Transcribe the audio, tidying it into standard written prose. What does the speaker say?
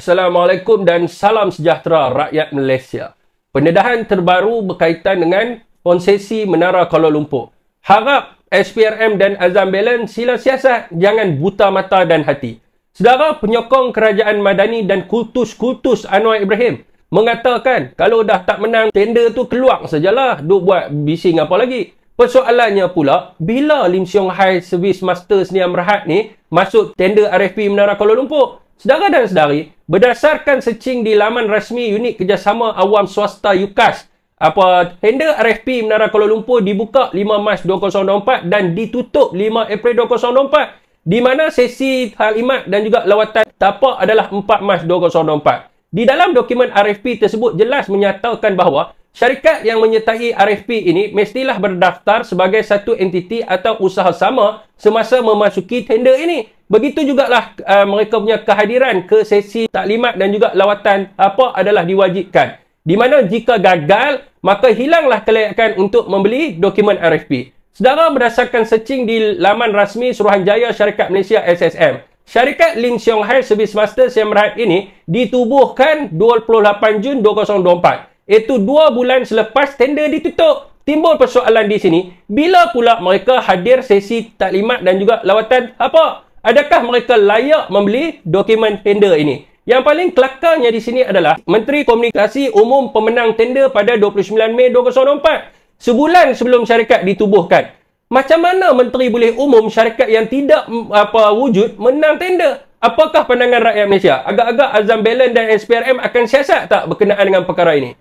Assalamualaikum dan salam sejahtera rakyat Malaysia. Pendedahan terbaru berkaitan dengan konsesi Menara Kuala Lumpur. Harap SPRM dan Azam Balance sila siasat, jangan buta mata dan hati. Saudara penyokong kerajaan Madani dan kultus-kultus Anwar Ibrahim mengatakan kalau dah tak menang tender tu keluar sajalah, duk buat bising apa lagi. Persoalannya pula, bila Lim Siong Hai Servis Master Sdn Bhd ni masuk tender RFP Menara Kuala Lumpur? Saudara dan saudari, berdasarkan searching di laman rasmi Unit Kerjasama Awam Swasta UKAS, tender RFP Menara Kuala Lumpur dibuka 5 Mac 2024 dan ditutup 5 April 2024, di mana sesi taklimat dan juga lawatan tapak adalah 4 Mac 2024. Di dalam dokumen RFP tersebut jelas menyatakan bahawa syarikat yang menyertai RFP ini mestilah berdaftar sebagai satu entiti atau usaha sama semasa memasuki tender ini. Begitu jugalah mereka punya kehadiran ke sesi taklimat dan juga lawatan adalah diwajibkan. Di mana jika gagal, maka hilanglah kelayakan untuk membeli dokumen RFP. Saudara, berdasarkan searching di laman rasmi Suruhanjaya Syarikat Malaysia SSM, syarikat Lim Siong Hai Servis Master Sdn Bhd ini ditubuhkan 28 Jun 2024. Iaitu 2 bulan selepas tender ditutup. Timbul persoalan di sini, bila pula mereka hadir sesi taklimat dan juga lawatan Adakah mereka layak membeli dokumen tender ini? Yang paling kelakarnya di sini adalah Menteri Komunikasi Umum pemenang tender pada 29 Mei 2024. Sebulan sebelum syarikat ditubuhkan. Macam mana Menteri boleh umum syarikat yang tidak wujud menang tender? Apakah pandangan rakyat Malaysia? Agak-agak Azam Balance dan SPRM akan siasat tak berkenaan dengan perkara ini?